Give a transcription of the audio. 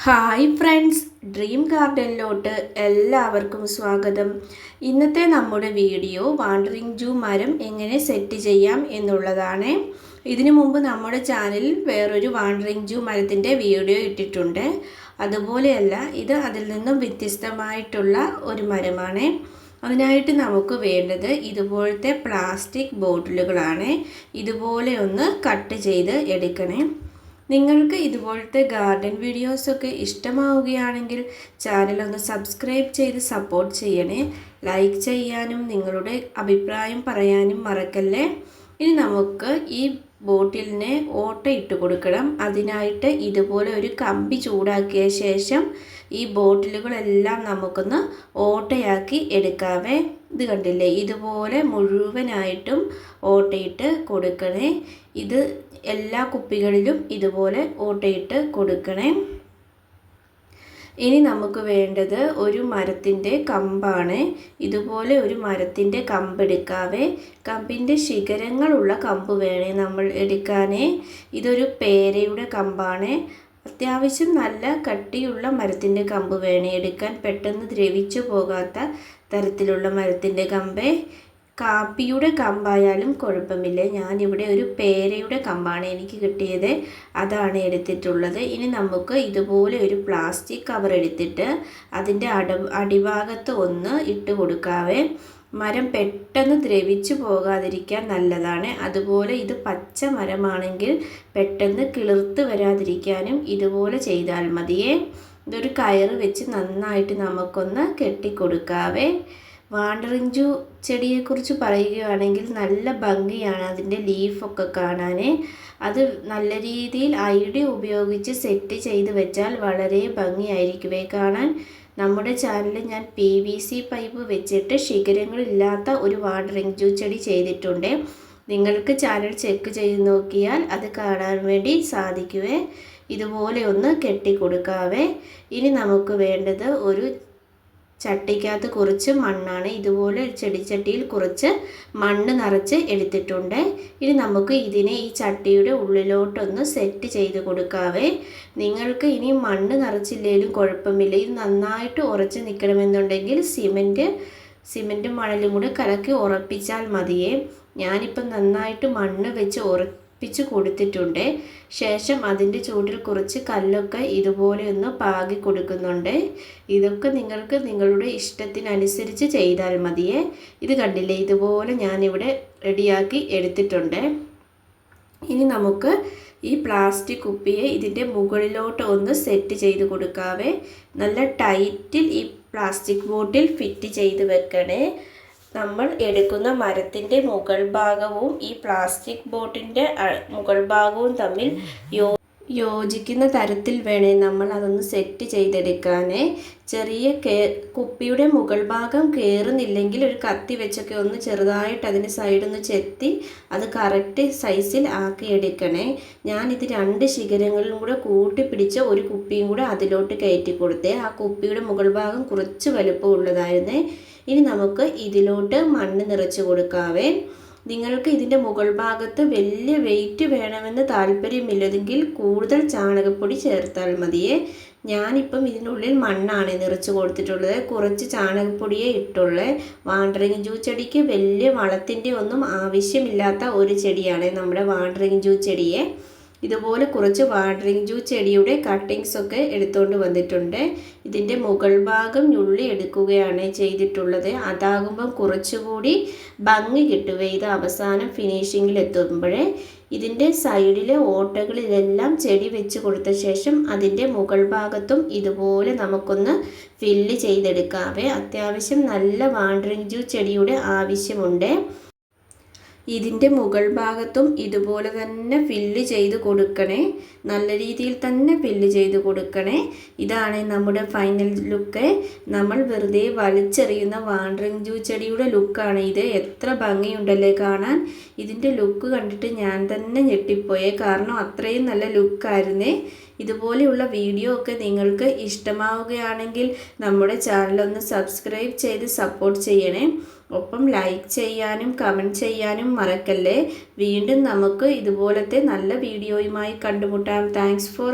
Hi friends, dream ഗാർഡനിലോട്ട് എല്ലാവർക്കും സ്വാഗതം. ഇന്നത്തെ നമ്മുടെ വീഡിയോ വാണ്ടറിങ് ജൂ മരം എങ്ങനെ സെറ്റ് ചെയ്യാം എന്നുള്ളതാണ്. ഇതിനു മുമ്പ് നമ്മുടെ ചാനലിൽ വേറൊരു വാണ്ടറിങ് ജൂ മരത്തിൻ്റെ വീഡിയോ ഇട്ടിട്ടുണ്ട്. അതുപോലെയല്ല, ഇത് അതിൽ നിന്നും വ്യത്യസ്തമായിട്ടുള്ള ഒരു മരമാണ്. അതിനായിട്ട് നമുക്ക് വേണ്ടത് ഇതുപോലത്തെ പ്ലാസ്റ്റിക് ബോട്ടിലുകളാണ്. ഇതുപോലെ ഒന്ന് കട്ട് ചെയ്ത് എടുക്കണേ. നിങ്ങൾക്ക് ഇതുപോലത്തെ ഗാർഡൻ വീഡിയോസൊക്കെ ഇഷ്ടമാവുകയാണെങ്കിൽ ചാനലൊന്ന് സബ്സ്ക്രൈബ് ചെയ്ത് സപ്പോർട്ട് ചെയ്യണേ. ലൈക്ക് ചെയ്യാനും നിങ്ങളുടെ അഭിപ്രായം പറയാനും മറക്കല്ലേ. ഇനി നമുക്ക് ഈ ബോട്ടിലിനെ ഓട്ട ഇട്ട് കൊടുക്കണം. അതിനായിട്ട് ഇതുപോലെ ഒരു കമ്പി ചൂടാക്കിയ ശേഷം ഈ ബോട്ടിലുകളെല്ലാം നമുക്കൊന്ന് ഓട്ടയാക്കി എടുക്കാവേ. ഇത് കണ്ടില്ലേ, ഇതുപോലെ മുഴുവനായിട്ടും ഓട്ടയിട്ട് കൊടുക്കണേ. ഇത് എല്ലാ കുപ്പികളിലും ഇതുപോലെ ഓട്ടയിട്ട് കൊടുക്കണേ. ഇനി നമുക്ക് വേണ്ടത് ഒരു മരത്തിൻ്റെ കമ്പാണ്. ഇതുപോലെ ഒരു മരത്തിൻ്റെ കമ്പ് എടുക്കാവേ. കമ്പിൻ്റെ ശിഖരങ്ങളുള്ള കമ്പ് വേണേ നമ്മൾ എടുക്കാനേ. ഇതൊരു പേരയുടെ കമ്പാണ്. അത്യാവശ്യം നല്ല കട്ടിയുള്ള മരത്തിൻ്റെ കമ്പ് വേണേ എടുക്കാൻ. പെട്ടെന്ന് ദ്രവിച്ചു പോകാത്ത തരത്തിലുള്ള മരത്തിൻ്റെ കമ്പേ. കാപ്പിയുടെ കമ്പായാലും കുഴപ്പമില്ല. ഞാനിവിടെ ഒരു പേരയുടെ കമ്പാണ് എനിക്ക് കിട്ടിയത്, അതാണ് എടുത്തിട്ടുള്ളത്. ഇനി നമുക്ക് ഇതുപോലെ ഒരു പ്ലാസ്റ്റിക് കവർ എടുത്തിട്ട് അതിൻ്റെ അടിഭാഗത്ത് ഒന്ന് ഇട്ട് കൊടുക്കാവേ. മരം പെട്ടെന്ന് ദ്രവിച്ചു പോകാതിരിക്കാൻ നല്ലതാണ്. അതുപോലെ ഇത് പച്ച മരമാണെങ്കിൽ പെട്ടെന്ന് കിളിർത്ത് വരാതിരിക്കാനും ഇതുപോലെ ചെയ്താൽ മതിയേ. ഇതൊരു കയറ് വെച്ച് നന്നായിട്ട് നമുക്കൊന്ന് കെട്ടിക്കൊടുക്കാവേ. വാണ്ടറിങ് ജൂ ചെടിയെക്കുറിച്ച് പറയുകയാണെങ്കിൽ നല്ല ഭംഗിയാണ് അതിൻ്റെ ലീഫൊക്കെ കാണാൻ. അത് നല്ല രീതിയിൽ ഐഡിയ ഉപയോഗിച്ച് സെറ്റ് ചെയ്ത് വെച്ചാൽ വളരെ ഭംഗിയായിരിക്കുമേ കാണാൻ. നമ്മുടെ ചാനലിൽ ഞാൻ PVC പൈപ്പ് വെച്ചിട്ട് ശിഖരങ്ങളില്ലാത്ത ഒരു വാണ്ടറിങ് ജൂ ചെടി ചെയ്തിട്ടുണ്ട്. നിങ്ങൾക്ക് ചാനൽ ചെക്ക് ചെയ്ത് നോക്കിയാൽ അത് കാണാൻ വേണ്ടി സാധിക്കുമേ. ഇതുപോലെ ഒന്ന് കെട്ടിക്കൊടുക്കാവേ. ഇനി നമുക്ക് വേണ്ടത് ഒരു ചട്ടിക്കകത്ത് കുറച്ച് മണ്ണാണ്. ഇതുപോലെ ചെടിച്ചട്ടിയിൽ കുറച്ച് മണ്ണ് നിറച്ച് എടുത്തിട്ടുണ്ട്. ഇനി നമുക്ക് ഇതിനെ ഈ ചട്ടിയുടെ ഉള്ളിലോട്ടൊന്ന് സെറ്റ് ചെയ്ത് കൊടുക്കാവേ. നിങ്ങൾക്ക് ഇനി മണ്ണ് നിറച്ചില്ലെങ്കിലും കുഴപ്പമില്ല. ഇത് നന്നായിട്ട് ഉറച്ച് നിൽക്കണമെന്നുണ്ടെങ്കിൽ സിമെൻറ്റും മണലും കൂടെ കലക്കി ഉറപ്പിച്ചാൽ മതിയേ. ഞാനിപ്പം നന്നായിട്ട് മണ്ണ് വെച്ച് ഉറപ്പിച്ച് കൊടുത്തിട്ടുണ്ട്. ശേഷം അതിൻ്റെ ചുവട്ടിൽ കുറച്ച് കല്ലൊക്കെ ഇതുപോലെ ഒന്ന് പാകി കൊടുക്കുന്നുണ്ട്. ഇതൊക്കെ നിങ്ങൾക്ക് നിങ്ങളുടെ ഇഷ്ടത്തിനനുസരിച്ച് ചെയ്താൽ മതിയേ. ഇത് കണ്ടില്ലേ, ഇതുപോലെ ഞാനിവിടെ റെഡിയാക്കി എടുത്തിട്ടുണ്ട്. ഇനി നമുക്ക് ഈ പ്ലാസ്റ്റിക് കുപ്പിയെ ഇതിൻ്റെ മുകളിലോട്ട് ഒന്ന് സെറ്റ് ചെയ്ത് കൊടുക്കാവേ. നല്ല ടൈറ്റിൽ ഈ പ്ലാസ്റ്റിക് ബോട്ടിൽ ഫിറ്റ് ചെയ്ത് വെക്കണേ. നമ്മൾ എടുക്കുന്ന മരത്തിൻ്റെ മുകൾ ഭാഗവും ഈ പ്ലാസ്റ്റിക് ബോട്ടിൻ്റെ മുകൾ ഭാഗവും തമ്മിൽ യോജിക്കുന്ന തരത്തിൽ വേണേ നമ്മൾ അതൊന്ന് സെറ്റ് ചെയ്തെടുക്കാനേ. ചെറിയ കുപ്പിയുടെ മുകൾ ഭാഗം കയറുന്നില്ലെങ്കിൽ ഒരു കത്തി വെച്ചൊക്കെ ഒന്ന് ചെറുതായിട്ട് അതിൻ്റെ സൈഡൊന്ന് ചെത്തി അത് കറക്റ്റ് സൈസിൽ ആക്കിയെടുക്കണേ. ഞാനിത് 2 ശിഖരങ്ങളും കൂടെ കൂട്ടിപ്പിടിച്ച് ഒരു കുപ്പിയും കൂടെ അതിലോട്ട് കയറ്റി കൊടുത്തേ. ആ കുപ്പിയുടെ മുകൾ ഭാഗം കുറച്ച് വലുപ്പമുള്ളതായിരുന്നേ. ഇനി നമുക്ക് ഇതിലോട്ട് മണ്ണ് നിറച്ച് കൊടുക്കാവേ. നിങ്ങൾക്ക് ഇതിൻ്റെ മുകൾ ഭാഗത്ത് വലിയ വെയിറ്റ് വേണമെന്ന് താല്പര്യമില്ലതെങ്കിൽ കൂടുതൽ ചാണകപ്പൊടി ചേർത്താൽ മതിയേ. ഞാനിപ്പം ഇതിനുള്ളിൽ മണ്ണാണ് നിറച്ച് കൊടുത്തിട്ടുള്ളത്. കുറച്ച് ചാണകപ്പൊടിയേ ഇട്ടുള്ളൂ. വാണ്ടറിങ് ജൂ ചെടിക്ക് വലിയ വളത്തിൻ്റെ ഒന്നും ആവശ്യമില്ലാത്ത ഒരു ചെടിയാണ് നമ്മുടെ വാണ്ടറിങ് ജൂ ചെടിയെ. ഇതുപോലെ കുറച്ച് വാണ്ടറിങ് ജൂ ചെടിയുടെ കട്ടിങ്സ് ഒക്കെ എടുത്തുകൊണ്ട് വന്നിട്ടുണ്ട്. ഇതിൻ്റെ മുകൾ ഭാഗം ഞുള്ളി എടുക്കുകയാണ് ചെയ്തിട്ടുള്ളത്. അതാകുമ്പം കുറച്ചുകൂടി ഭംഗി കിട്ടുവേ. ഇത് അവസാനം ഫിനിഷിങ്ങിൽ എത്തുമ്പോഴേ ഇതിൻ്റെ സൈഡിലെ ഓട്ടകളിലെല്ലാം ചെടി വെച്ച് കൊടുത്ത ശേഷം അതിൻ്റെ മുകൾ ഭാഗത്തും ഇതുപോലെ നമുക്കൊന്ന് ഫില്ല് ചെയ്തെടുക്കാവേ. അത്യാവശ്യം നല്ല വാണ്ടറിങ് ജൂ ചെടിയുടെ ആവശ്യമുണ്ട്. ഇതിൻ്റെ മുകൾ ഭാഗത്തും ഇതുപോലെ തന്നെ ഫില്ല് ചെയ്ത് കൊടുക്കണേ. നല്ല രീതിയിൽ തന്നെ ഫില്ല് ചെയ്ത് കൊടുക്കണേ. ഇതാണ് നമ്മുടെ ഫൈനൽ ലുക്ക്. നമ്മൾ വെറുതെ വലിച്ചെറിയുന്ന വാണ്ടറിങ് ജൂ ചെടിയുടെ ലുക്കാണ് ഇത്. എത്ര ഭംഗിയുണ്ടല്ലേ കാണാൻ. ഇതിൻ്റെ ലുക്ക് കണ്ടിട്ട് ഞാൻ തന്നെ ഞെട്ടിപ്പോയേ. കാരണം അത്രയും നല്ല ലുക്കായിരുന്നേ. ഇതുപോലെയുള്ള വീഡിയോ ഒക്കെ നിങ്ങൾക്ക് ഇഷ്ടമാവുകയാണെങ്കിൽ നമ്മുടെ ചാനലൊന്ന് സബ്സ്ക്രൈബ് ചെയ്ത് സപ്പോർട്ട് ചെയ്യണേ. ഒപ്പം ലൈക്ക് ചെയ്യാനും കമൻറ്റ് ചെയ്യാനും മറക്കല്ലേ. വീണ്ടും നമുക്ക് ഇതുപോലത്തെ നല്ല വീഡിയോയുമായി കണ്ടുമുട്ടാം. Thanks for